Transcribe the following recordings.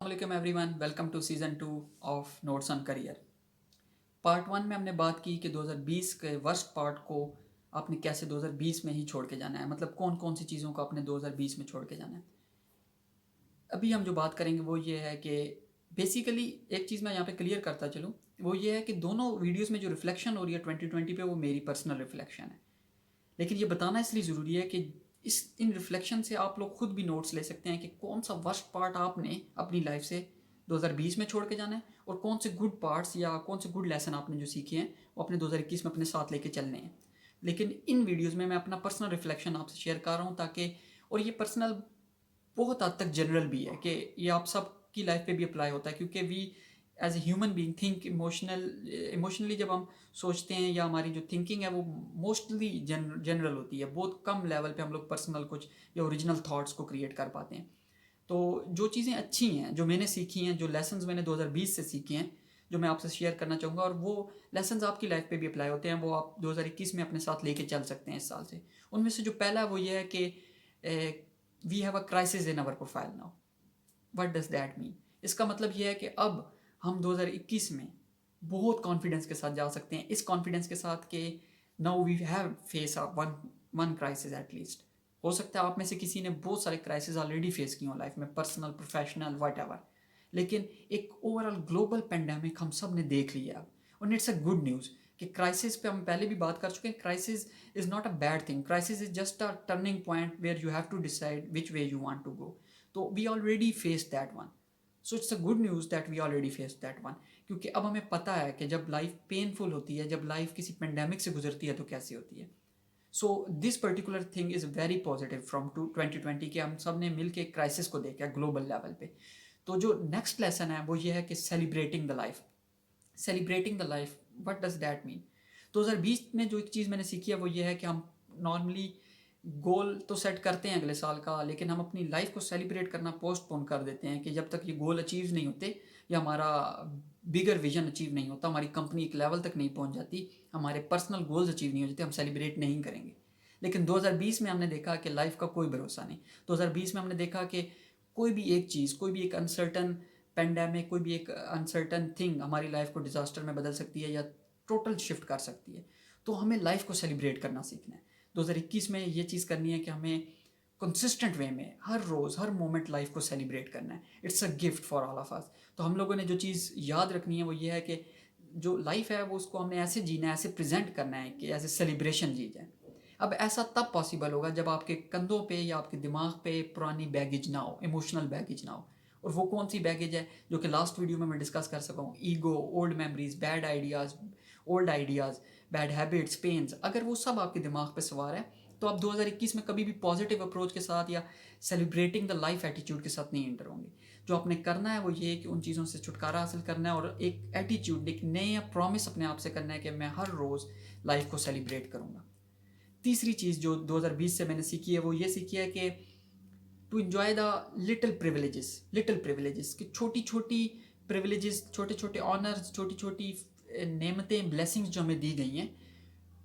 अस्सलाम everyone, welcome to season 2 of notes on career. Part 1 में हमने बात की कि 2020 के वर्स्ट पार्ट को आपने कैसे 2020 में ही छोड़ के जाना है, मतलब कौन कौन सी चीज़ों को आपने 2020 में छोड़ के जाना है। अभी हम जो बात करेंगे वो ये है कि बेसिकली एक चीज़ मैं यहाँ पे क्लियर करता चलूँ, वो ये है कि दोनों वीडियोस में जो रिफ्लेक्शन हो रही है 2020 पे, वो मेरी पर्सनल रिफ्लेक्शन है। लेकिन ये बताना इसलिए ज़रूरी है कि इन रिफ्लेक्शन से आप लोग खुद भी नोट्स ले सकते हैं कि कौन सा वर्स्ट पार्ट आपने अपनी लाइफ से 2020 में छोड़ के जाना है और कौन से गुड पार्ट्स या कौन से गुड लेसन आपने जो सीखे हैं वो अपने 2021 में अपने साथ लेके चलने हैं। लेकिन इन वीडियोज़ में मैं अपना पर्सनल रिफ्लेक्शन आपसे शेयर कर रहा हूँ ताकि, और ये पर्सनल बहुत हद तक जनरल भी है कि ये आप सब की लाइफ पे भी अप्लाई होता है, क्योंकि we as a human being think emotionally जब हम सोचते हैं, या हमारी जो थिंकिंग है वो मोस्टली जनरल होती है। बहुत कम लेवल पे हम लोग पर्सनल कुछ या ओरिजिनल थॉट्स को क्रिएट कर पाते हैं। तो जो चीज़ें अच्छी हैं, जो मैंने सीखी हैं, जो लेसन्स मैंने 2020 से सीखे हैं, जो मैं आपसे शेयर करना चाहूँगा, और वो लेसन्स आपकी लाइफ पे भी अप्लाई होते हैं, वो आप 2021 में अपने साथ लेके चल सकते हैं इस साल से। उनमें से जो पहला है वो ये है कि we have a crisis in our profile now. What does that mean? इसका मतलब ये है कि अब हम 2021 में बहुत कॉन्फिडेंस के साथ जा सकते हैं, इस कॉन्फिडेंस के साथ कि now we have face a one one crisis at least. हो सकता है आप में से किसी ने बहुत सारे क्राइसिस ऑलरेडी फेस किए हो लाइफ में, पर्सनल, प्रोफेशनल, वट एवर। लेकिन एक ओवरऑल ग्लोबल पेंडेमिक हम सब ने देख लिया अब, और इट्स अ गुड न्यूज़ कि क्राइसिस पे हम पहले भी बात कर चुके हैं। Crisis is not a bad thing, crisis is just a turning point where you have to decide which way you want to go. तो we already face that one, so it's a good news that we already face that one. क्योंकि अब हमें पता है कि जब life painful होती है, जब लाइफ किसी पेंडेमिक से गुजरती है तो कैसी होती है। So this particular thing is very positive from 2020 के हम सब ने मिल के क्राइसिस को देखा ग्लोबल लेवल पे। तो जो नेक्स्ट लेसन है वो ये है कि celebrating the life. Celebrating the life, what does that mean? 2020 में जो एक चीज़ मैंने सीखी है वो ये है कि हम नॉर्मली गोल तो सेट करते हैं अगले साल का, लेकिन हम अपनी लाइफ को सेलिब्रेट करना पोस्टपोन कर देते हैं कि जब तक ये गोल अचीव नहीं होते या हमारा बिगर विजन अचीव नहीं होता, हमारी कंपनी एक लेवल तक नहीं पहुंच जाती, हमारे पर्सनल गोल्स अचीव नहीं हो जाते, हम सेलिब्रेट नहीं करेंगे। लेकिन 2020 में हमने देखा कि लाइफ का कोई भरोसा नहीं। 2020 में हमने देखा कि कोई भी एक चीज़, कोई भी एक अनसर्टन पेंडेमिक, कोई भी एक अनसर्टन थिंग हमारी लाइफ को डिजास्टर में बदल सकती है या टोटल शिफ्ट कर सकती है। तो हमें लाइफ को सेलिब्रेट करना सीखना है। 2021 में ये चीज़ करनी है कि हमें कंसिस्टेंट वे में हर रोज़ हर मोमेंट लाइफ को सेलिब्रेट करना है। It's a gift for all of us. तो हम लोगों ने जो चीज़ याद रखनी है वो ये है कि जो लाइफ है वो उसको हमने ऐसे जीना है, ऐसे प्रेजेंट करना है कि ऐसे सेलिब्रेशन जी जाए। अब ऐसा तब पॉसिबल होगा जब आपके कंधों पे या आपके दिमाग पे पुरानी बैगेज ना हो, इमोशनल बैगेज ना हो। और वो कौन सी बैगेज है जो कि लास्ट वीडियो में मैं डिस्कस कर सका हूँ? Ego, old memories, bad ideas, old ideas, bad habits, pains. अगर वो सब आपके दिमाग पे सवार है तो आप 2021 में कभी भी पॉजिटिव अप्रोच के साथ या सेलिब्रेटिंग द लाइफ एटीट्यूड के साथ नहीं एंटर होंगे। जो आपने करना है वो ये है कि उन चीज़ों से छुटकारा हासिल करना है और एक एटीट्यूड, एक नया प्रॉमिस अपने आप से करना है कि मैं हर रोज़ लाइफ को सेलिब्रेट करूँगा। तीसरी चीज़ जो 2020 से मैंने सीखी है वो ये सीखी है कि to enjoy the little privileges, कि छोटी छोटी प्रिविलेजेस, छोटे छोटे ऑनर्स, छोटी छोटी नेमतें, ब्लेसिंग्स जो हमें दी गई हैं,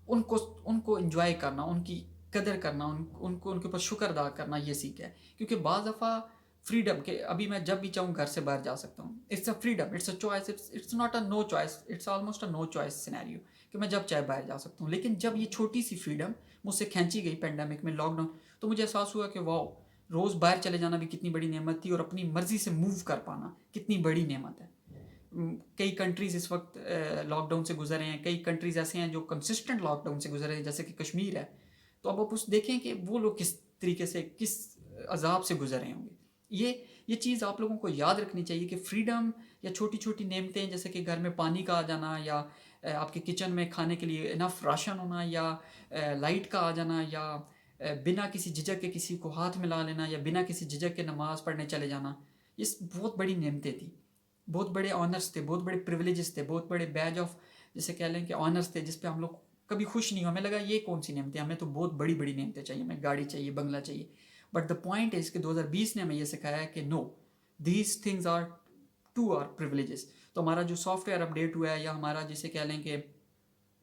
उनको उनको इन्जॉय करना, उनकी कदर करना, उनको उनके ऊपर शुक्र अदा करना, ये सीखा है। क्योंकि बाज़ दफ़ा फ्रीडम के अभी मैं जब भी चाहूँ घर से बाहर जा सकता हूँ। It's a freedom, it's a choice, it's not a no choice, it's almost a no choice scenario कि मैं जब चाहे बाहर जा सकता हूँ। लेकिन जब ये छोटी सी फ्रीडम मुझसे खींची गई पेंडेमिक में, लॉकडाउन, तो मुझे एहसास हुआ कि वाओ, रोज़ बाहर चले जाना भी कितनी बड़ी नेमत थी और अपनी मर्ज़ी से मूव कर पाना कितनी बड़ी नेमत है। कई कंट्रीज़ इस वक्त लॉकडाउन से गुजर रहे हैं, कई कंट्रीज़ ऐसे हैं जो कंसिस्टेंट लॉकडाउन से गुजर रहे हैं, जैसे कि कश्मीर है। तो अब आप उस देखें कि वो लोग किस तरीके से, किस अजाब से गुजर रहे होंगे। ये चीज़ आप लोगों को याद रखनी चाहिए कि फ्रीडम या छोटी छोटी नेमतें, जैसे कि घर में पानी का आ जाना, या आपके किचन में खाने के लिए इनफ राशन होना, या लाइट का आ जाना, या बिना किसी झिझक के किसी को हाथ मिला लेना, या बिना किसी झिझक के नमाज़ पढ़ने चले जाना, ये बहुत बड़ी नेमतें थी, बहुत बड़े ऑनर्स थे, बहुत बड़े प्रिविलेजेस थे, बहुत बड़े बैज ऑफ, जैसे कह लें कि ऑनर्स थे, जिस पे हम लोग कभी खुश नहीं हो। हमें लगा ये कौन सी नेमतें, हमें तो बहुत बड़ी बड़ी नेमतें चाहिए, हमें गाड़ी चाहिए, बंगला चाहिए। बट द पॉइंट इज़ कि 2020 ने हमें ये सिखाया है कि no, these things are to are privileges. तो हमारा जो सॉफ्टवेयर अपडेट हुआ है, या हमारा जिसे कह लें कि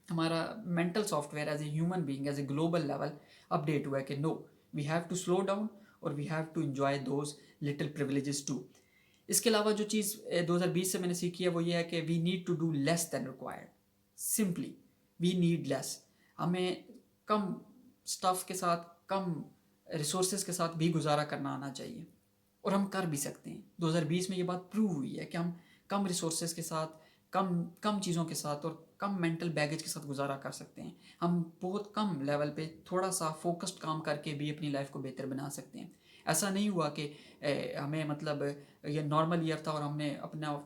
हमारा mental software as a human being, as a global level update हुआ है कि no, we have to slow down और we have to enjoy those little privileges too. اس کے علاوہ جو چیز 2020 سے میں نے سیکھی ہے وہ یہ ہے کہ we need to do less than required. Simply we need less. ہمیں کم اسٹاف کے ساتھ, کم ریسورسز کے ساتھ بھی گزارا کرنا آنا چاہیے, اور ہم کر بھی سکتے ہیں. 2020 میں یہ بات پروو ہوئی ہے کہ ہم کم ریسورسز کے ساتھ, کم چیزوں کے ساتھ اور کم مینٹل بیگیج کے ساتھ گزارا کر سکتے ہیں. ہم بہت کم لیول پہ تھوڑا سا فوکسڈ کام کر کے بھی اپنی لائف کو بہتر بنا سکتے ہیں. ایسا نہیں ہوا کہ ہمیں مطلب یہ نارمل ایئر تھا اور ہم نے اپنا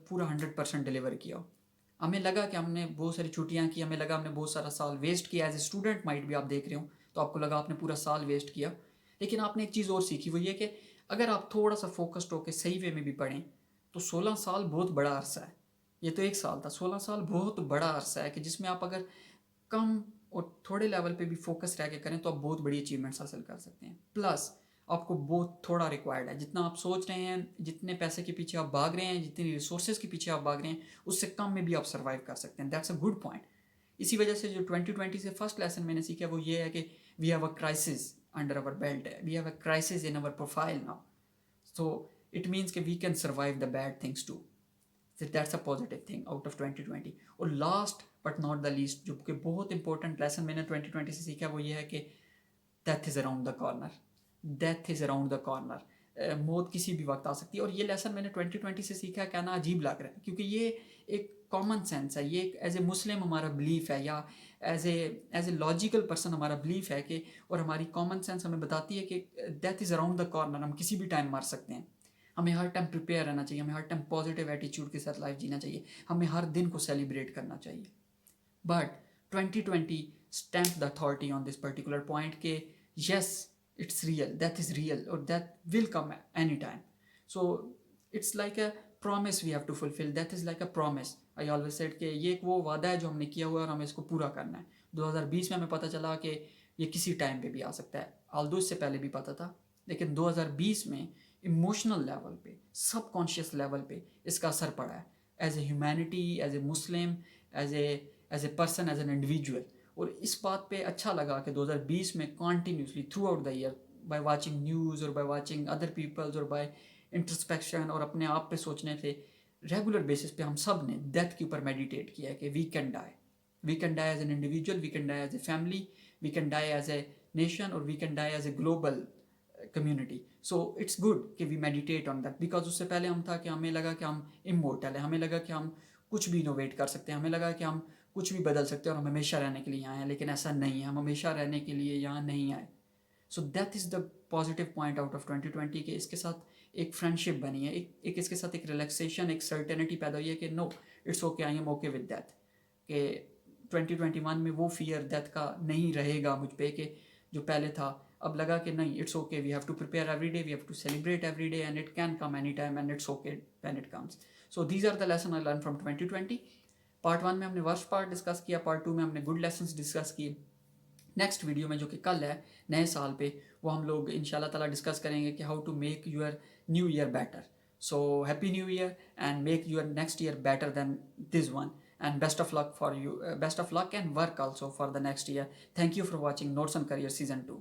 پورا 100% ڈلیور کیا. ہمیں لگا کہ ہم نے بہت ساری چھٹیاں کی, ہمیں لگا ہم نے بہت سارا سال ویسٹ کیا. ایز اے اسٹوڈنٹ مائٹ بھی آپ دیکھ رہے ہوں تو آپ کو لگا آپ نے پورا سال ویسٹ کیا, لیکن آپ نے ایک چیز اور سیکھی, وہ یہ کہ اگر آپ تھوڑا سا فوکسڈ ہو کے صحیح وے میں بھی پڑھیں تو 16 سال بہت بڑا عرصہ ہے. یہ تو ایک سال تھا, 16 سال بہت بڑا عرصہ ہے کہ جس میں آپ اگر کم اور تھوڑے لیول پہ بھی فوکس رہ کے کریں تو آپ بہت بڑی اچیومنٹس حاصل کر سکتے ہیں. پلس آپ کو بہت تھوڑا ریکوائرڈ ہے. جتنا آپ سوچ رہے ہیں, جتنے پیسے کے پیچھے آپ بھاگ رہے ہیں, جتنی ریسورسز کے پیچھے آپ بھاگ رہے ہیں, اس سے کم میں بھی آپ سروائیو کر سکتے ہیں. That's a good point. اسی وجہ سے جو 2020 سے فرسٹ لیسن میں نے سیکھا وہ یہ ہے کہ we have a crisis under our belt, we have a crisis in our profile now. So it means کہ we can survive the bad things too. That's a positive thing out of 2020. اور last but not the least, جو کہ بہت important lesson میں نے 2020 سے سیکھا وہ یہ ہے کہ death is around the corner. Death is around the corner. موت کسی بھی وقت آ سکتی ہے. اور یہ لیسن میں نے 2020 سے سیکھا, کہنا عجیب لگ رہا ہے کیونکہ یہ ایک کامن سینس ہے, یہ ایک ایز اے مسلم ہمارا بلیف ہے, یا ایز اے لاجیکل پرسن ہمارا بلیف ہے کہ, اور ہماری کامن سینس ہمیں بتاتی ہے کہ death is around the corner. ہم کسی بھی ٹائم مر سکتے ہیں. ہمیں ہر ٹائم پریپیئر رہنا چاہیے, ہمیں ہر ٹائم پازیٹیو ایٹیچیوڈ کے ساتھ لائف جینا چاہیے, ہمیں ہر دن کو سیلیبریٹ کرنا چاہیے. But 2020 stamp the authority on this particular point کہ yes it's real, that is real, اور that will come any time. So it's like a promise we have to fulfil. That is like a promise. I always said کہ یہ ایک وہ وعدہ ہے جو ہم نے کیا ہوا ہے اور ہمیں اس کو پورا کرنا ہے. 2020 میں ہمیں پتہ چلا کہ یہ کسی ٹائم پہ بھی آ سکتا ہے, آلدو اس سے پہلے بھی پتہ تھا, لیکن 2020 میں ایموشنل لیول پہ, سب کانشیس لیول پہ اس کا اثر پڑا ہے. As a humanity, as a Muslim, as a person, as an individual. اور اس بات پہ اچھا لگا کہ 2020 میں continuously throughout the year, by watching news اور بائی واچنگ ادر پیپلز اور بائی انٹرسپیکشن اور اپنے آپ پہ سوچنے سے, ریگولر بیسس پہ ہم سب نے ڈیتھ کے اوپر میڈیٹیٹ کیا ہے کہ we can die. We can die as an individual, we can die as a family, we can die as a nation, اور we can die as a global community. So it's good کہ we meditate on that, because اس سے پہلے ہم تھا کہ ہمیں لگا کہ ہم امورٹل ہیں, ہمیں لگا کہ ہم کچھ بھی انوویٹ کر سکتے ہیں, ہمیں لگا کہ ہم کچھ بھی بدل سکتے ہیں اور ہم ہمیشہ رہنے کے لیے آئے ہیں. لیکن ایسا نہیں ہے, ہم ہمیشہ رہنے کے لیے یہاں نہیں آئے. So that is the positive point out of 2020 کہ اس کے ساتھ ایک فرینڈشپ بنی ہے, ایک اس کے ساتھ ایک ریلیکسیشن, ایک سرٹینٹی پیدا ہوئی ہے کہ no it's okay, I am okay with death. کہ 2021 میں وہ فیئر ڈیتھ کا نہیں رہے گا مجھ پہ کہ جو پہلے تھا. اب لگا کہ نہیں, it's okay, we have to prepare every day, we have to celebrate every day, and it can come any time, and it's okay when it comes. So these are the lesson I learn from 2020. Part 1 میں ہم نے worst part discuss کیا, part 2 میں ہم نے good lessons discuss کیے. Next video میں جو کہ کل ہے نئے سال پہ, وہ ہم لوگ ان شاء اللہ تعالیٰ ڈسکس کریں گے کہ how to make your new year better. So happy new year and make your next year better than this one, and best of luck for you, best of luck and work also for the next year. Thank you for watching Notes on Career Season 2.